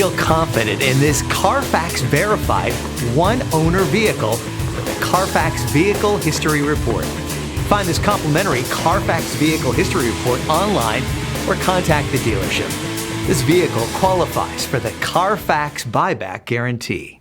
Feel confident in this Carfax verified one-owner vehicle with the Carfax Vehicle History Report. Find this complimentary Carfax Vehicle History Report online or contact the dealership. This vehicle qualifies for the Carfax Buyback Guarantee.